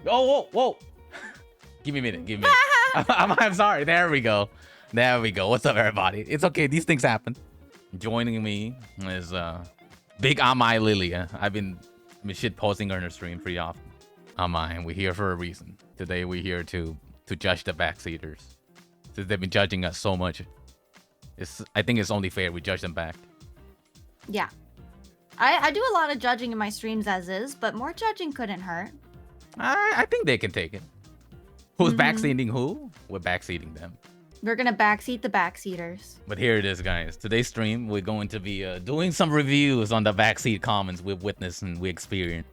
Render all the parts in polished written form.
Oh, whoa, whoa. Give me a minute. Give me a minute. I'm sorry. There we go. There we go. What's up, everybody? It's okay. These things happen. Joining me is Big Amai Lilia. I've been shit posting on her stream pretty often. Amai, we're here for a reason. Today we're here to judge the backseaters. Since they've been judging us so much, I think it's only fair we judge them back. Yeah. I do a lot of judging in my streams as is, but more judging couldn't hurt. I think they can take it. Who's backseating who? We're backseating them. We're gonna backseat the backseaters. But here it is, guys. Today's stream, we're going to be doing some reviews on the backseat comments we've witnessed and we experienced.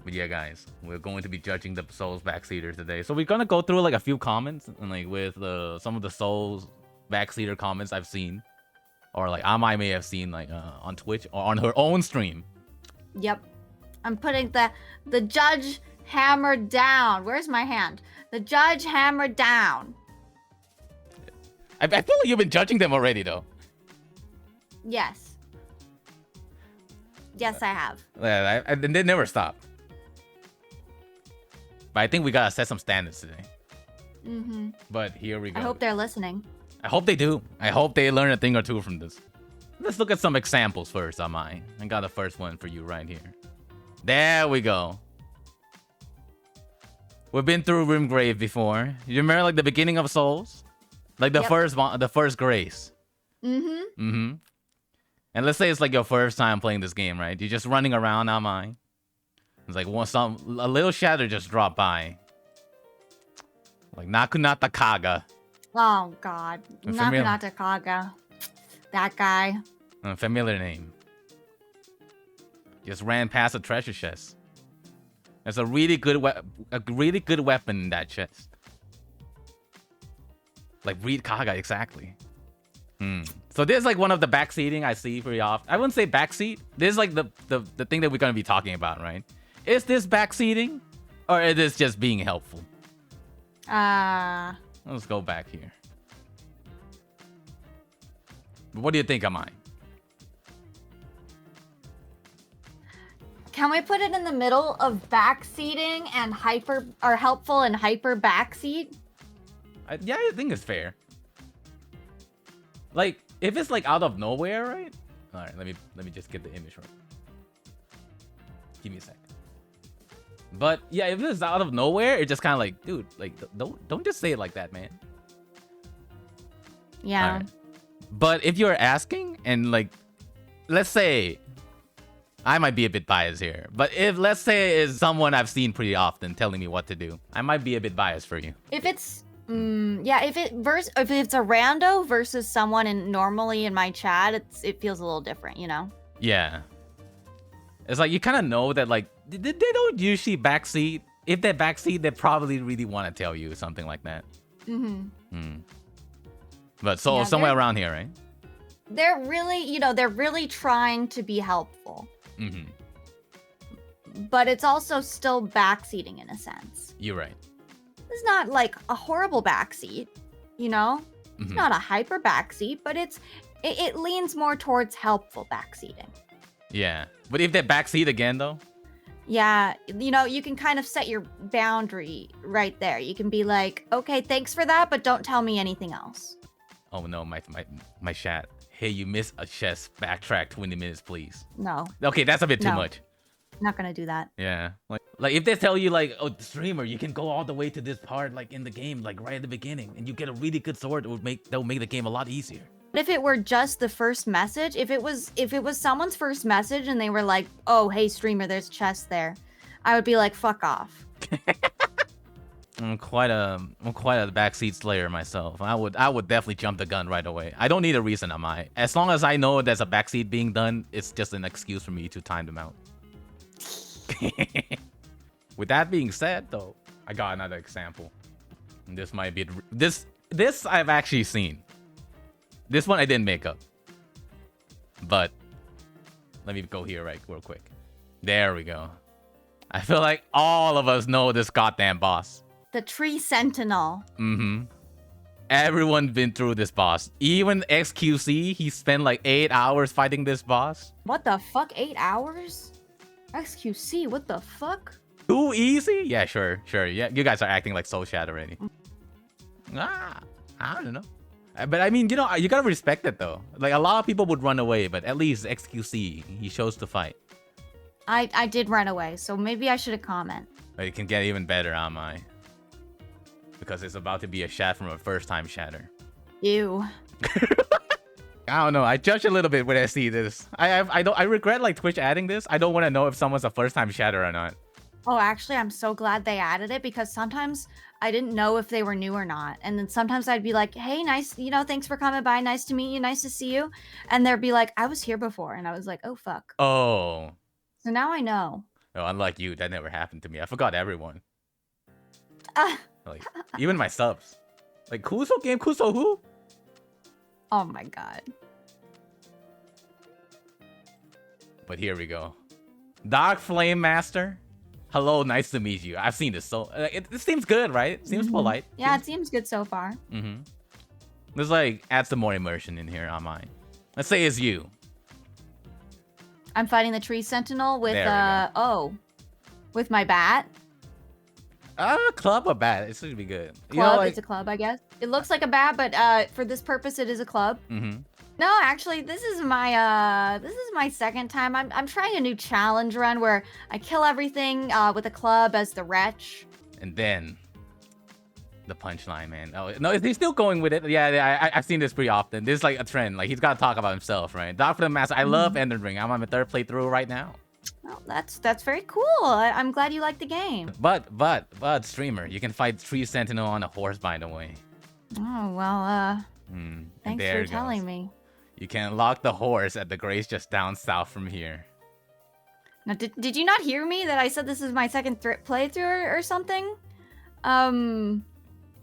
But yeah, guys, we're going to be judging the Souls backseaters today. So we're gonna go through like a few comments and like with some of the Souls backseater comments I've seen, or like Amai may have seen like on Twitch or on her own stream. Yep. I'm putting the judge hammer down. Where's my hand? The judge hammer down. I feel like you've been judging them already, though. Yes. Yes, I have. Yeah, and they never stop. But I think we gotta set some standards today. But here we go. I hope they're listening. I hope they do. I hope they learn a thing or two from this. Let's look at some examples first, Amai. I got the first one for you right here. There we go. We've been through Rimgrave before. You remember like the beginning of Souls? Like the first grace. And let's say it's like your first time playing this game, right? You're just running around, Amai. It's like a little shadow just dropped by. Like Nakunata Kaga. Oh god. Nakunata Kaga. That guy. A familiar name. Just ran past a treasure chest. There's a really good weapon in that chest. Like read Kaga exactly. So this is like one of the backseating I see pretty often. I wouldn't say backseat. This is like the thing that we're gonna be talking about, right? Is this backseating, or is this just being helpful? Let's go back here. What do you think, Amai? Can we put it in the middle of backseating and helpful and hyper backseat? Yeah, I think it's fair. Like, if it's like out of nowhere, right? All right, let me just get the image right. Give me a sec. But yeah, if it's out of nowhere, it's just kind of like, dude, like don't just say it like that, man. Yeah. Right. But if you're asking, and like, let's say, I might be a bit biased here, but if let's say it's someone I've seen pretty often telling me what to do, I might be a bit biased for you. If it's if it's a rando versus someone normally in my chat, it feels a little different, you know? Yeah. It's like you kind of know that like they don't usually backseat. If they backseat, they probably really want to tell you something like that. But so somewhere around here, right? They're really, they're really trying to be helpful. But it's also still backseating in a sense. You're right. It's not like a horrible backseat, you know? It's not a hyper backseat, but it leans more towards helpful backseating. Yeah. But if they backseat again, though? Yeah, you can kind of set your boundary right there. You can be like, okay, thanks for that, but don't tell me anything else. Oh no, my chat. Hey, you missed a chest. Backtrack 20 minutes, please. No. Okay, that's a bit too much. I'm not gonna do that. Yeah. Like if they tell you like, oh, streamer, you can go all the way to this part like in the game, like right at the beginning, and you get a really good sword, that will make the game a lot easier. But if it were just the first message, if it was someone's first message and they were like, oh, hey streamer, there's chest there, I would be like, fuck off. I'm quite a backseat slayer myself. I would definitely jump the gun right away. I don't need a reason, Amai. As long as I know there's a backseat being done, it's just an excuse for me to time them out. With that being said, though, I got another example. And this might be this I've actually seen. This one I didn't make up. But let me go here real quick. There we go. I feel like all of us know this goddamn boss. The Tree Sentinel. Everyone's been through this boss. Even XQC, he spent like 8 hours fighting this boss. What the fuck? 8 hours? XQC, what the fuck? Too easy? Yeah, sure. Yeah, you guys are acting like soul chat already. I don't know. But I mean, you know, you gotta respect it though. Like a lot of people would run away, but at least XQC, he chose to fight. I did run away, so maybe I should have comment. But it can get even better, Amai. Because it's about to be a chat from a first-time chatter. Ew. I don't know. I judge a little bit when I see this. I regret like Twitch adding this. I don't want to know if someone's a first-time chatter or not. Oh, actually, I'm so glad they added it because sometimes I didn't know if they were new or not. And then sometimes I'd be like, hey, nice, you know, thanks for coming by. Nice to meet you. Nice to see you. And they'd be like, I was here before. And I was like, oh, fuck. Oh. So now I know. Oh, unlike you, that never happened to me. I forgot everyone. Ah. Like, even my subs. Like, Kuso game? Kuso who? Oh my god. But here we go. Dark Flame Master. Hello, nice to meet you. I've seen this, so it seems good, right? It seems polite. Yeah, it seems good so far. Let's like add some more immersion in here on mine. Let's say it's you. I'm fighting the tree sentinel with with my bat. Club or bat? It should be good. Club, you know, like... it's a club, I guess. It looks like a bat, but for this purpose, it is a club. No, actually, this is my second time. I'm trying a new challenge run where I kill everything with a club as the wretch. And then the punchline, man. Oh no, is he still going with it? Yeah, I've seen this pretty often. This is like a trend. Like he's got to talk about himself, right? Dark Flame Master. I love Elden Ring. I'm on my third playthrough right now. Well, that's very cool. I'm glad you like the game. But streamer, you can fight Tree Sentinel on a horse, by the way. Oh well. Thanks for telling telling me. You can unlock the horse at the Grace just down south from here. Now, did you not hear me that I said this is my second playthrough or something? Yeah,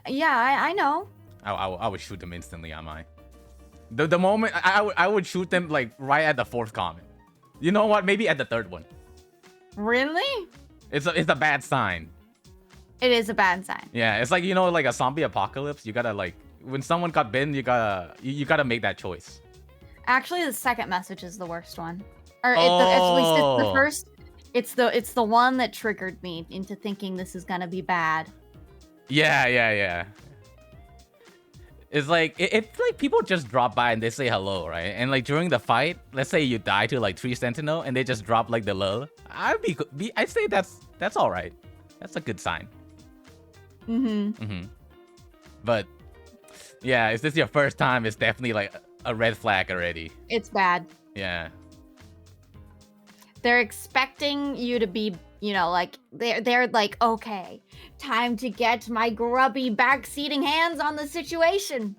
I know. I would shoot them instantly, Amai. The moment I would shoot them like right at the fourth comment. You know what? Maybe at the third one. Really? It's a bad sign. It is a bad sign. Yeah, it's like, you know, like a zombie apocalypse. You gotta like when someone got bitten, you gotta make that choice. Actually, the second message is the worst one. Or at least it's the first. It's the one that triggered me into thinking this is gonna be bad. Yeah. It's like it's like people just drop by and they say hello, right? And like during the fight, let's say you die to like Tree Sentinel and they just drop like the lull. I'd say that's all right. That's a good sign. But yeah, if this is your first time, it's definitely like a red flag already. It's bad. Yeah. They're expecting you to be, you know, like they're like, okay, time to get my grubby backseating hands on the situation.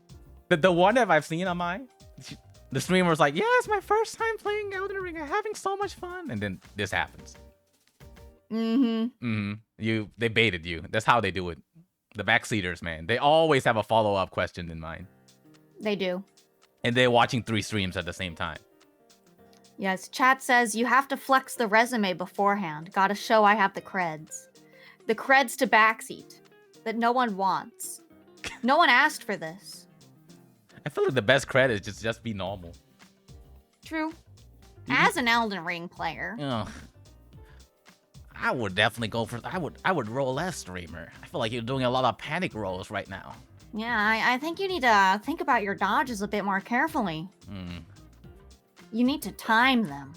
The one that I've seen on mine, the streamer's like, yeah, it's my first time playing Elden Ring. I'm having so much fun, and then this happens. They baited you. That's how they do it. The backseaters, man. They always have a follow-up question in mind. They do. And they're watching 3 streams at the same time. Yes, chat says you have to flex the resume beforehand. Gotta show I have the creds. The creds to backseat that no one wants. No one asked for this. I feel like the best credit is just be normal. True. As an Elden Ring player. I would definitely go for I would roll less, streamer. I feel like you're doing a lot of panic rolls right now. Yeah, I think you need to think about your dodges a bit more carefully. You need to time them.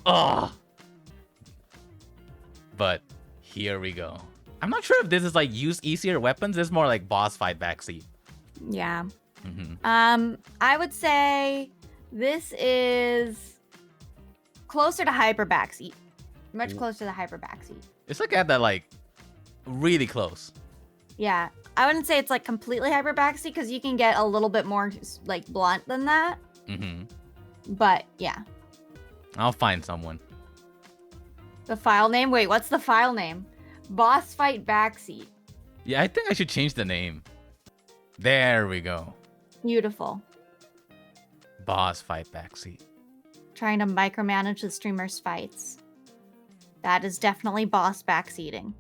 But here we go. I'm not sure if this is like use easier weapons. This is more like boss fight backseat. Yeah. I would say this is closer to hyper backseat. Much closer to the hyper backseat. It's like at that like really close. Yeah. I wouldn't say it's like completely hyper backseat because you can get a little bit more like blunt than that. But yeah. I'll find someone. The file name? Wait, what's the file name? Boss fight backseat. Yeah, I think I should change the name. There we go. Beautiful. Boss fight backseat. Trying to micromanage the streamer's fights. That is definitely boss backseating.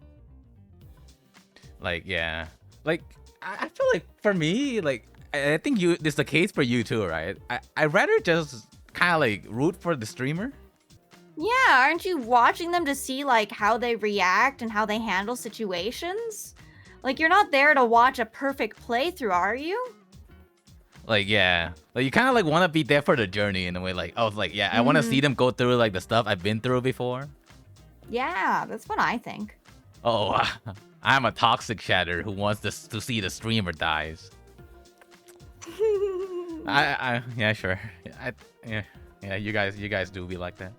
Like, yeah. Like, I feel like for me, like, I think this is the case for you too, right? I'd rather just kind of like root for the streamer. Yeah, aren't you watching them to see like how they react and how they handle situations? Like you're not there to watch a perfect playthrough, are you? Like, yeah. Like, you kind of like want to be there for the journey in a way. Like, I was like, yeah, I want to see them go through like the stuff I've been through before. Yeah, that's what I think. Oh, I'm a toxic chatter who wants to see the streamer dies. Yeah, sure. Yeah, you guys do be like that.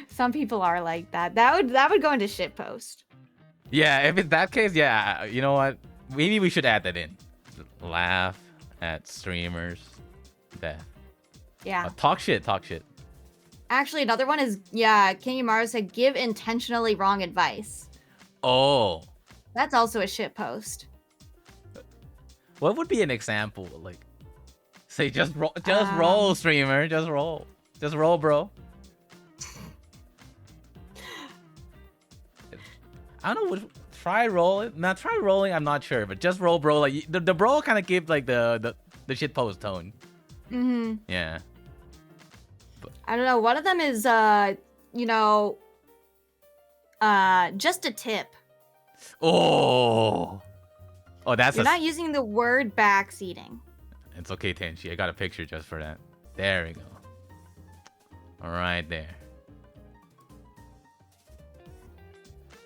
Some people are like that. That would go into shitpost. Yeah, if it's that case, yeah, you know what? Maybe we should add that in. Laugh at streamers' death. Yeah. Talk shit. Actually, another one is, yeah, King Umaru said, give intentionally wrong advice. Oh. That's also a shitpost. What would be an example? Like, say, just roll, streamer. Just roll. Just roll, bro. I don't know. Try rolling. Not try rolling. I'm not sure, but just roll, bro. Like the bro kind of give like the shit post tone. Yeah. But, I don't know. One of them is you know, just a tip. Oh, that's. You're not using the word backseating. It's okay, Tenchi. I got a picture just for that. There we go. All right there.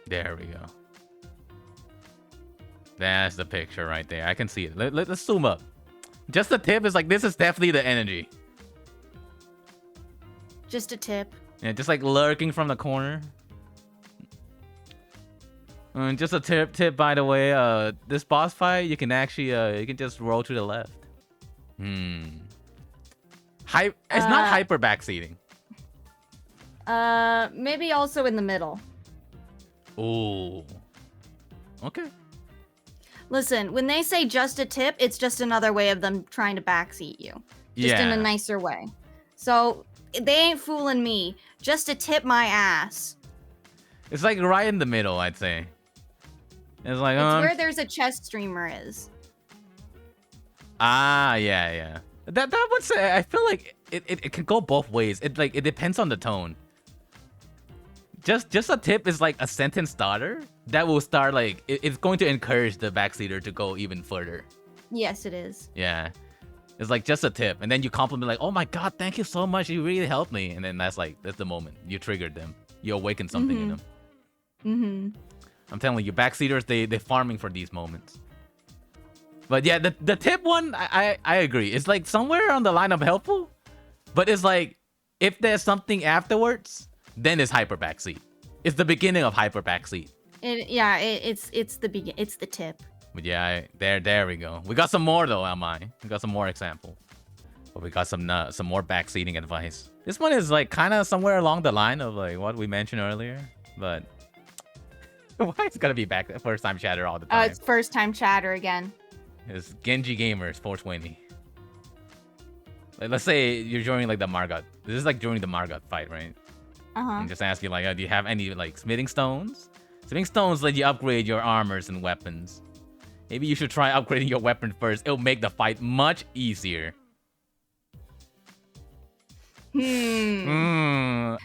There we go. That's the picture right there. I can see it. Let's zoom up. Just the tip is like, this is definitely the energy. Just a tip. Yeah, just like lurking from the corner. Just a tip, by the way. This boss fight, you can actually, you can just roll to the left. It's not hyper backseating. Maybe also in the middle. Ooh. Okay. Listen, when they say just a tip, it's just another way of them trying to backseat you. Just in a nicer way. So, they ain't fooling me. Just a tip my ass. It's like right in the middle, I'd say. It's like, it's where there's a chess streamer is. Yeah. That would say, I feel like it can go both ways. It depends on the tone. Just a tip is like a sentence starter that will start like it's going to encourage the backseater to go even further. Yes, it is. Yeah, it's like just a tip, and then you compliment like, "Oh my god, thank you so much, you really helped me," and then that's the moment you triggered them, you awakened something in them. I'm telling you, backseaters they're farming for these moments. But yeah, the tip one, I agree. It's like somewhere on the line of helpful, but it's like if there's something afterwards. Then it's hyper backseat. It's the beginning of hyper backseat. It's the tip. But yeah, there we go. We got some more though, Amai. We got some more examples. But we got some more backseating advice. This one is like kind of somewhere along the line of like what we mentioned earlier. But why it's gonna be first time chatter all the time? It's first time chatter again. It's Genji Gamers 420. Like let's say you're joining like the Margot. This is like during the Margot fight, right? And just ask you like, do you have any like smithing stones? Smithing stones let you upgrade your armors and weapons. Maybe you should try upgrading your weapon first. It'll make the fight much easier.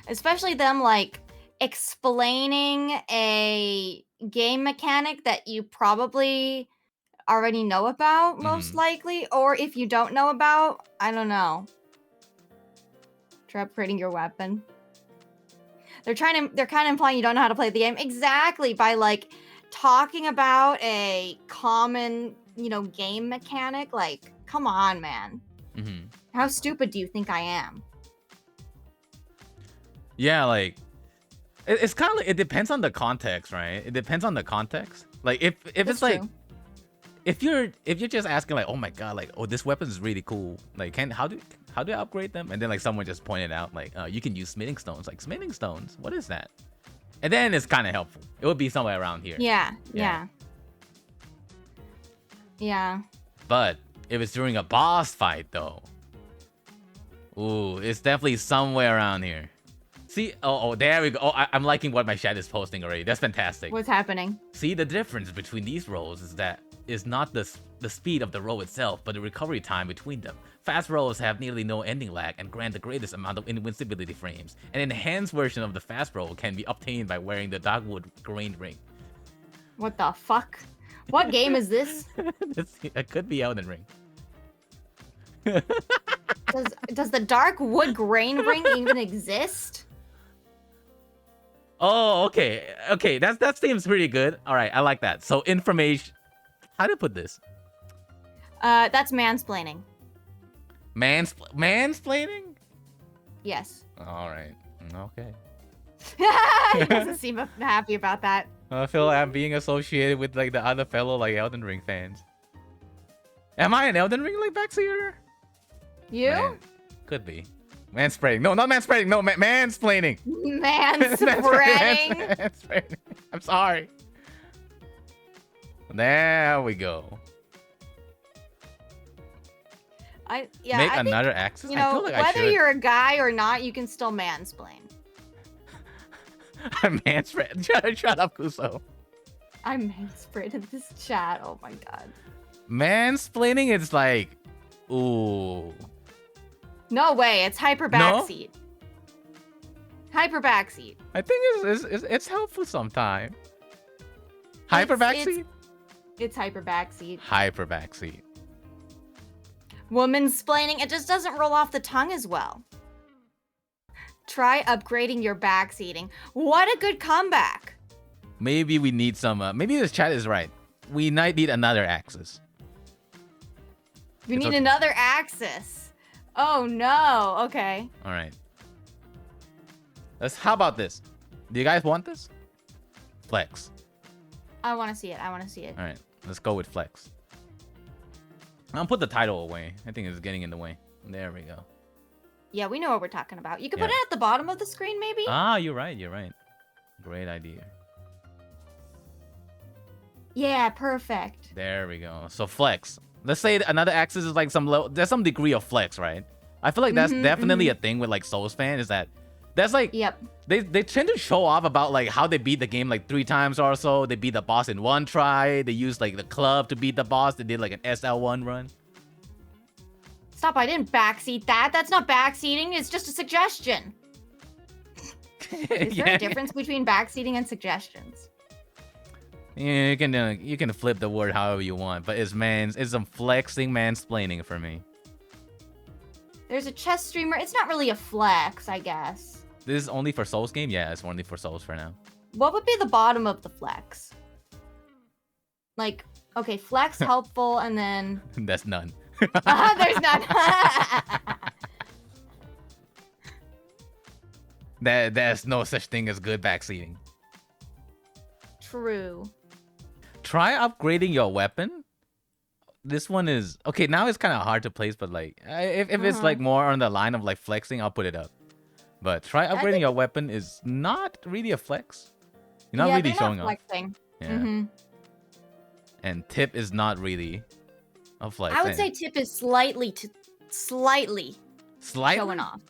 Especially them like explaining a game mechanic that you probably already know about, most likely, or if you don't know about, I don't know. Try upgrading your weapon. They're kind of implying you don't know how to play the game. Exactly, by like talking about a common, game mechanic. Like, come on, man. How stupid do you think I am? Yeah, like it's kind of like it depends on the context, right? It depends on the context. Like if it's like true. if you're just asking like, oh my god, like, oh, this weapon is really cool. Like, how do I upgrade them? And then like someone just pointed out like, you can use smithing stones. Like, smithing stones, what is that? And then it's kind of helpful. It would be somewhere around here. Yeah. But if it's during a boss fight though, ooh, it's definitely somewhere around here. See, oh, there we go. Oh, I'm liking what my chat is posting already. That's fantastic. What's happening? See, the difference between these roles is that is not the speed of the roll itself, but the recovery time between them. Fast rolls have nearly no ending lag and grant the greatest amount of invincibility frames. An enhanced version of the fast roll can be obtained by wearing the Dogwood Grain Ring. What the fuck? What game is this? It could be Elden Ring. Does the Dark Wood Grain Ring even exist? Oh, okay. Okay, that seems pretty good. All right, I like that. So information. How to put this? That's mansplaining. Mansplaining? Yes. All right. Okay. He doesn't seem happy about that. I feel like I'm being associated with like the other fellow like Elden Ring fans. Am I an Elden Ring like Backseater? You? Man, could be. Manspreading. No, not manspreading. No, mansplaining. Manspreading. Manspreading. I'm sorry. There we go. Make another axis. You know, I feel like whether you're a guy or not, you can still mansplain. I'm manspreading. Shut up, Kuso. I'm manspreading in this chat. Oh my god. Mansplaining is like, ooh. No way. It's hyper backseat. No? Hyper backseat. I think it's helpful sometimes. Hyper backseat. It's hyper backseat. Hyper backseat. Womansplaining, it just doesn't roll off the tongue as well. Try upgrading your backseating. What a good comeback. Maybe we need some, maybe this chat is right. We might need another axis. We need another axis. Oh no, okay. All right. How about this? Do you guys want this? Flex. I want to see it. All right, let's go with flex. I'll put the title away. I think it's getting in the way. There we go. Yeah, we know what we're talking about. You can put it at the bottom of the screen, maybe? Ah, you're right. Great idea. Yeah, perfect. There we go. So flex. Let's say another axis is like there's some degree of flex, right? I feel like that's definitely a thing with like Souls fan is that that's like they tend to show off about like how they beat the game like 3 times or so. They beat the boss in 1 try. They used like the club to beat the boss. They did like an SL1 run. Stop, I didn't backseat that. That's not backseating. It's just a suggestion. Is there a difference between backseating and suggestions? Yeah, you can flip the word however you want, but it's some flexing mansplaining for me. There's a chess streamer. It's not really a flex, I guess. This is only for Souls game? Yeah, it's only for Souls for now. What would be the bottom of the flex? Like, okay, flex, helpful, and then... That's none. There's none. There's no such thing as good backseating. True. Try upgrading your weapon. This one is... Okay, now it's kind of hard to place, but like... If it's like more on the line of like flexing, I'll put it up. But try upgrading your weapon is not really a flex. You're not really showing off. Yeah. And tip is not really a flex. I would say tip is slightly showing off.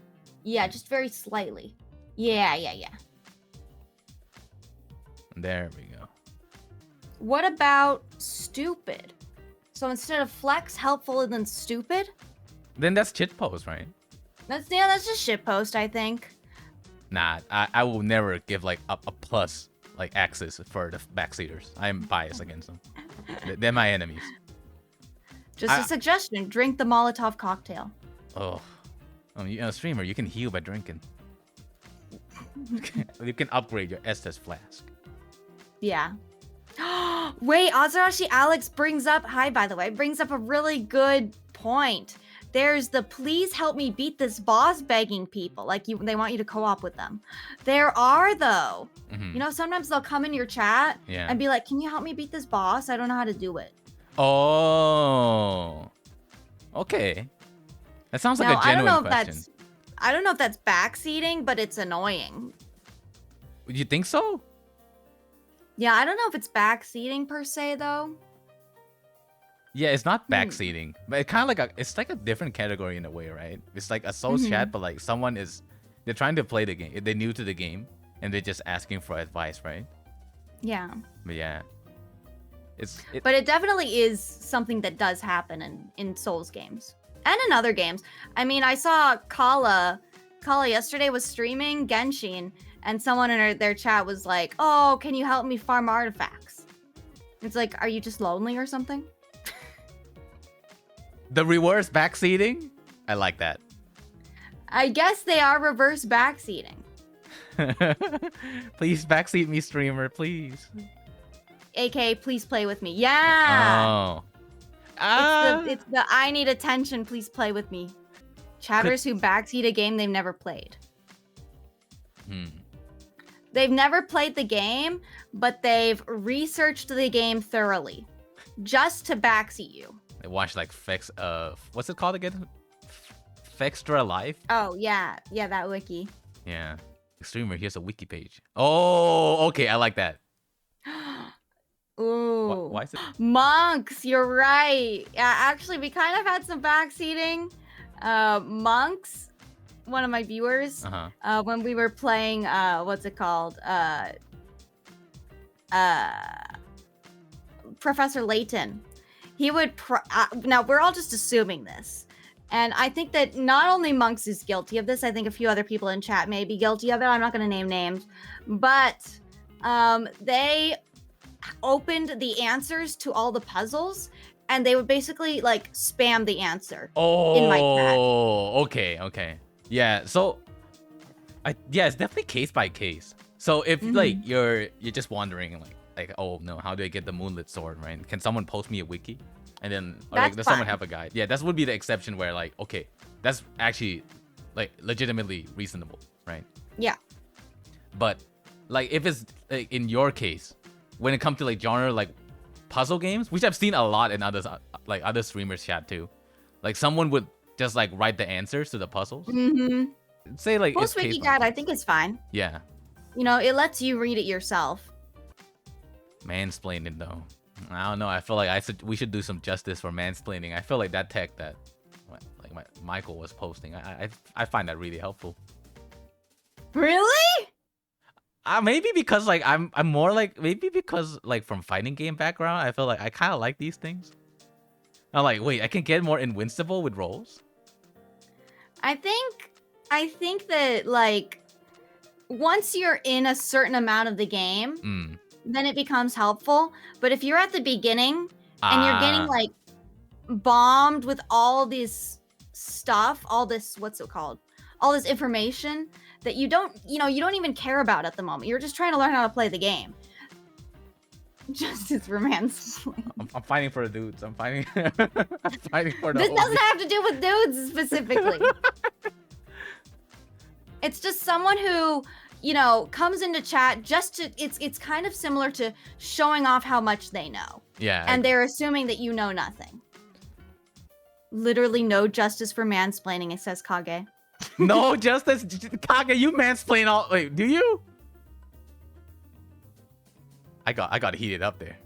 Yeah, just very slightly. Yeah. There we go. What about stupid? So instead of flex, helpful, and then stupid? Then that's shit post, right? That's just shit post, I think. Nah, I will never give like a plus like axis for the backseaters. I am biased against them. They're my enemies. Just a suggestion: drink the Molotov cocktail. Oh, you're a streamer. You can heal by drinking. You can upgrade your Estes flask. Yeah. Wait, Azarashi Alex brings up a really good point. There's the please help me beat this boss begging people. Like they want you to co-op with them. There are though. You know, sometimes they'll come in your chat and be like, "Can you help me beat this boss? I don't know how to do it." Oh. Okay. That sounds like a genuine question. I don't know if that's backseating, but it's annoying. You think so? Yeah, I don't know if it's backseating per se though. Yeah, it's not backseating, but it kind of it's like a different category in a way, right? It's like a Souls chat, but like they're trying to play the game. They're new to the game, and they're just asking for advice, right? Yeah. But yeah. But it definitely is something that does happen in Souls games and in other games. I mean, I saw Kala yesterday was streaming Genshin, and someone in their chat was like, "Oh, can you help me farm artifacts?" It's like, are you just lonely or something? The reverse backseating? I like that. I guess they are reverse backseating. Please backseat me, streamer, please. AK, please play with me. Yeah. Oh. It's the I need attention, please play with me. Chatters who backseat a game they've never played. They've never played the game, but they've researched the game thoroughly just to backseat you. They watch like what's it called again? Fextra Life? Oh, yeah. Yeah, that wiki. Yeah. Streamer, here's a wiki page. Oh, okay, I like that. Ooh. Why is it? Monks, you're right. Yeah, actually, we kind of had some backseating. Monks, one of my viewers, when we were playing, what's it called? Professor Layton. He would, now we're all just assuming this. And I think that not only Monks is guilty of this, I think a few other people in chat may be guilty of it. I'm not going to name names. But they opened the answers to all the puzzles, and they would basically like spam the answer in my chat. Oh, okay. Yeah, so it's definitely case by case. So if like you're just wondering like oh no, how do I get the moonlit sword, right? Can someone post me a wiki? And then does someone have a guide? Yeah, that would be the exception where like, okay, that's actually like legitimately reasonable, right? Yeah. But like if it's like, in your case, when it comes to like genre like puzzle games, which I've seen a lot in others like other streamers chat too, like someone would just like write the answers to the puzzles. Say like post wiki guide, I think is fine. Yeah. You know, it lets you read it yourself. Mansplaining though. I don't know. I feel like we should do some justice for mansplaining. I feel like that tech that Michael was posting, I find that really helpful. Really? Maybe because like I'm more like because like from fighting game background, I feel like I kind of like these things. I'm like, wait, I can get more invincible with rolls. I think that like once you're in a certain amount of the game, then it becomes helpful. But if you're at the beginning and you're getting like bombed with all this stuff, all this, what's it called? All this information that you don't even care about at the moment. You're just trying to learn how to play the game. Justice for mansplaining. I'm fighting for the dudes. I'm fighting for the This doesn't have to do with dudes specifically. It's just someone who, comes into chat just to, it's kind of similar to showing off how much they know. Yeah. And they're assuming that you know nothing. Literally no justice for mansplaining, it says Kage. No justice? Kage, you mansplain all... Wait, do you? I got heated up there.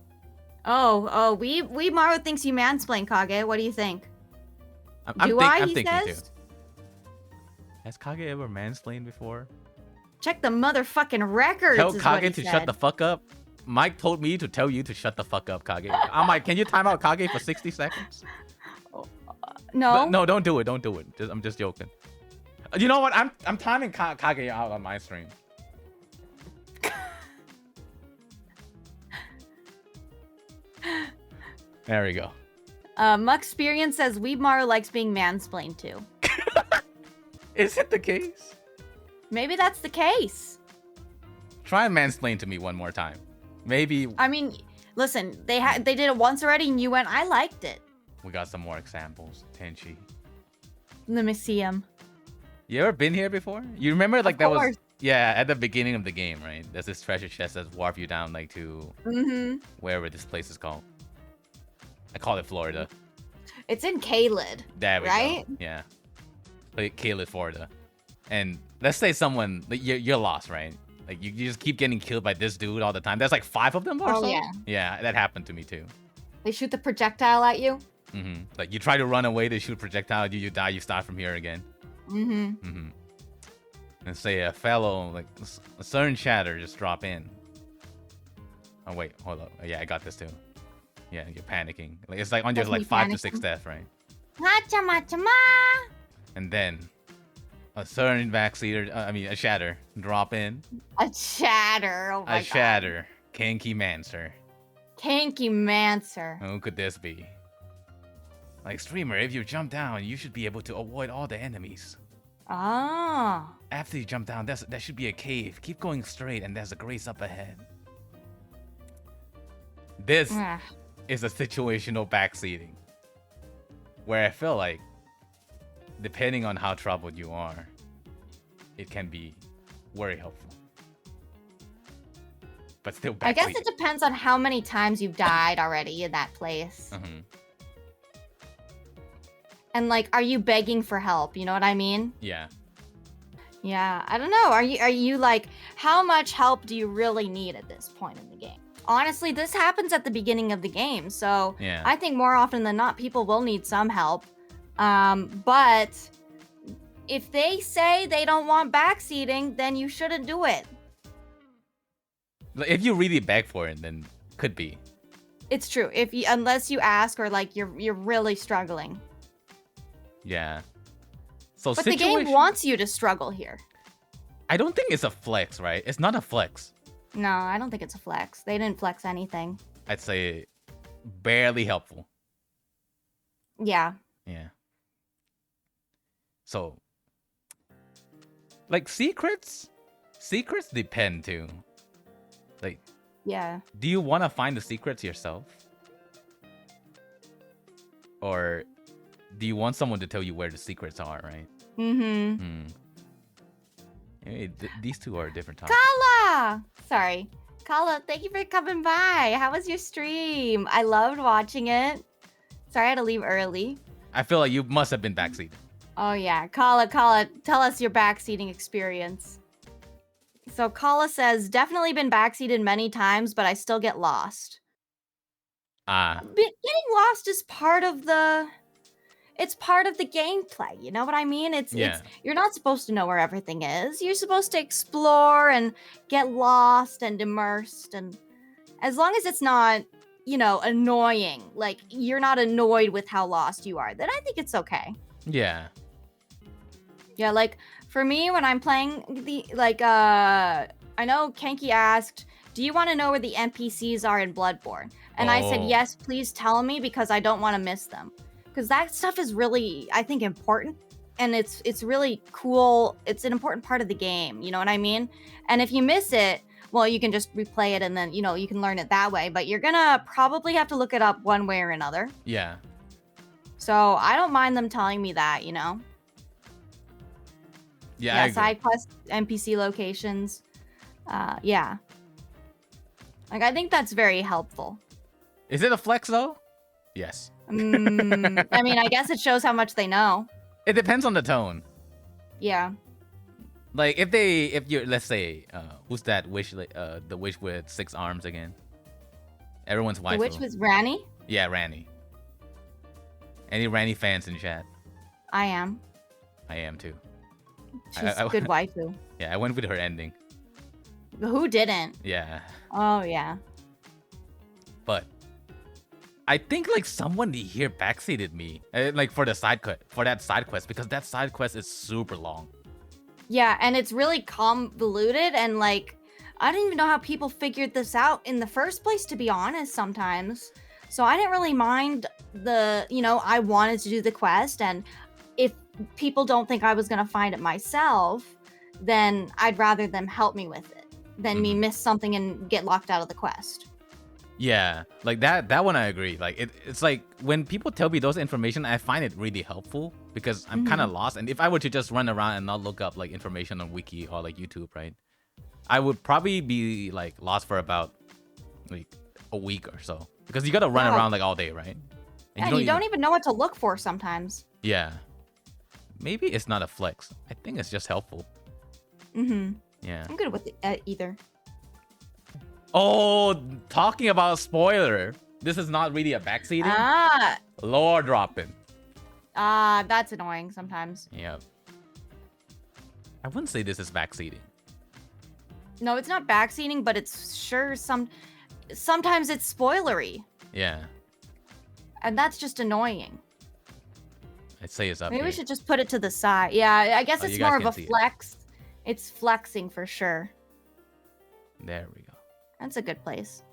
Oh, Weebmaru thinks you mansplain, Kage. What do you think? I'm thinking too. Has Kage ever mansplained before? Check the motherfucking records. Tell Kage to shut the fuck up. Mike told me to tell you to shut the fuck up, Kage. Amai, can you time out Kage for 60 seconds? No. No, don't do it. Don't do it. I'm just joking. You know what? I'm timing Kage out on my stream. There we go. Muxperience says Weebmaru likes being mansplained too. Is it the case? Maybe that's the case. Try and mansplain to me one more time. Maybe. I mean, listen, they did it once already and you went, I liked it. We got some more examples. Tenchi. Let me see him. You ever been here before? You remember like that course. was... Yeah, at the beginning of the game, right? There's this treasure chest that's warp you down like to... wherever this place is called. I call it Florida. It's in Kaled. There we right? go. Yeah. Like Kaled, Florida. And let's say someone... Like, you're lost, right? Like you just keep getting killed by this dude all the time. There's like 5 of them or so. Yeah. Yeah, that happened to me too. They shoot the projectile at you. Like you try to run away, they shoot a projectile at you, you die, you start from here again. And say a fellow, like a certain chatter just drop in. Oh wait, hold up. Yeah, I got this too. Yeah, you're panicking. Like it's like on your That's like me 5 to 6 panicking. death, right? Matcha matcha ma. And then a certain backseater, a shatter, drop in. A chatter. Oh my A god. shatter. Kanky Mancer. Kanky Mancer. Who could this be? Like, streamer, if you jump down, you should be able to avoid all the enemies. Oh. After you jump down, there should be a cave. Keep going straight, and there's a grace up ahead. This is a situational backseating. Where I feel like, depending on how troubled you are, it can be very helpful. But still backseating. I guess it depends on how many times you've died already in that place. And like, are you begging for help? You know what I mean? Yeah. Yeah, I don't know. Are you like, how much help do you really need at this point in the game? Honestly, this happens at the beginning of the game, so yeah. I think more often than not, people will need some help. But if they say they don't want backseating, then you shouldn't do it. If you really beg for it, then could be. It's true. Unless you ask or like you're really struggling. Yeah. So but the game wants you to struggle here. I don't think it's a flex, right? It's not a flex. No, I don't think it's a flex. They didn't flex anything. I'd say barely helpful. Yeah. Yeah. So, like secrets depend too. Like, yeah. Do you want to find the secrets yourself? Or do you want someone to tell you where the secrets are, right? These two are different topics. Kala! Sorry. Kala, thank you for coming by. How was your stream? I loved watching it. Sorry I had to leave early. I feel like you must have been backseating. Oh yeah. Kala, tell us your backseating experience. So Kala says, definitely been backseated many times, but I still get lost. Getting lost is part of the... It's part of the gameplay, you know what I mean? It's you're not supposed to know where everything is. You're supposed to explore and get lost and immersed, and as long as it's not, you know, annoying, like you're not annoyed with how lost you are, then I think it's okay. Yeah. Yeah, like for me when I'm playing the I know Kanky asked, "Do you want to know where the NPCs are in Bloodborne?" And I said, "Yes, please tell me because I don't want to miss them." Because that stuff is really, I think, important, and it's really cool. It's an important part of the game, you know what I mean? And if you miss it, well, you can just replay it, and then, you know, you can learn it that way. But you're gonna probably have to look it up one way or another. Yeah. So I don't mind them telling me that, you know? Yeah, side quests, NPC locations. Yeah. Like, I think that's very helpful. Is it a flex, though? Yes. I mean, I guess it shows how much they know. It depends on the tone. Yeah. Like if you're, let's say, who's that witch? The witch with 6 arms again. Everyone's wife. The witch was Ranny? Yeah, Ranny. Any Ranny fans in chat? I am. I am too. She's a good waifu. Yeah, I went with her ending. Who didn't? Yeah. Oh yeah. But I think like someone here backseated me, like for that side quest, because that side quest is super long. Yeah, and it's really convoluted, and like I didn't even know how people figured this out in the first place, to be honest. Sometimes, so I didn't really mind the, you know, I wanted to do the quest, and if people don't think I was gonna find it myself, then I'd rather them help me with it than me miss something and get locked out of the quest. Yeah, like that one I agree. Like it's like when people tell me those information, I find it really helpful because I'm kind of lost. And if I were to just run around and not look up like information on Wiki or like YouTube, right, I would probably be like lost for about like a week or so, because you gotta run around like all day, right? And you don't even know what to look for sometimes. Yeah, maybe it's not a flex. I think it's just helpful. Yeah, I'm good with either. Oh, talking about spoiler. This is not really a backseating. Lore dropping. That's annoying sometimes. Yep. I wouldn't say this is backseating. No, it's not backseating, but it's sure sometimes it's spoilery. Yeah. And that's just annoying. I'd say it's up Maybe here. we should just put it to the side. Yeah, I guess Oh, it's you guys more of can a see it. flex. It's flexing for sure. There we go. That's a good place.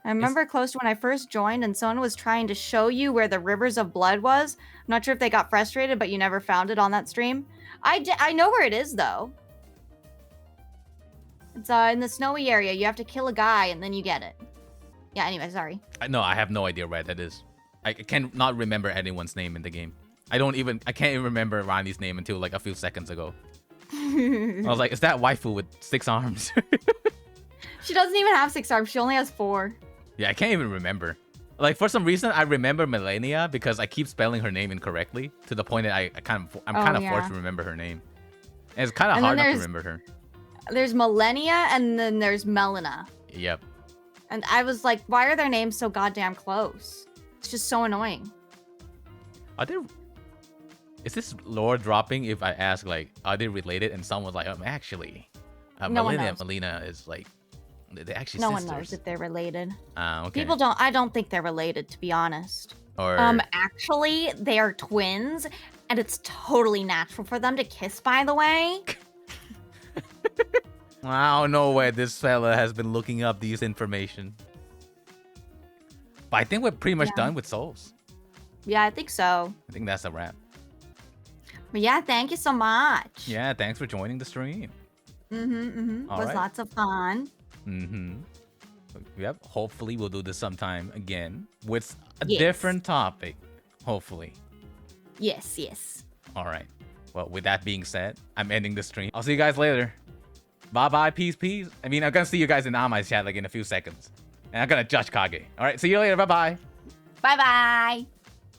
I remember close to when I first joined and someone was trying to show you where the rivers of blood was. I'm not sure if they got frustrated, but you never found it on that stream. I know where it is, though. It's in the snowy area. You have to kill a guy and then you get it. Yeah, anyway, sorry. No, I have no idea where that is. I can not remember anyone's name in the game. I can't even remember Ronnie's name until like a few seconds ago. I was like, is that waifu with 6 arms? She doesn't even have 6 arms. She only has 4. Yeah, I can't even remember. Like, for some reason, I remember Millennia because I keep spelling her name incorrectly to the point that I'm kind of forced to remember her name. And it's kind of hard not to remember her. There's Millennia and then there's Melina. Yep. And I was like, why are their names so goddamn close? It's just so annoying. Is this lore dropping if I ask, like, are they related? And someone's like, actually, No Millennia and Melina is like, they're actually no sisters. one knows if they're related. Okay. I don't think they're related, to be honest. Or actually, they are twins, and it's totally natural for them to kiss, by the way. I don't know where this fella has been looking up these information. But I think we're pretty much done with souls. Yeah, I think so. I think that's a wrap. But yeah, thank you so much. Yeah, thanks for joining the stream. It was lots of fun. Yep, hopefully we'll do this sometime again with a different topic. Hopefully. Yes. All right. Well, with that being said, I'm ending the stream. I'll see you guys later. Bye-bye, peace. I mean, I'm gonna see you guys in Amai's chat like in a few seconds. And I'm gonna judge Kage. All right, see you later. Bye-bye. Bye-bye.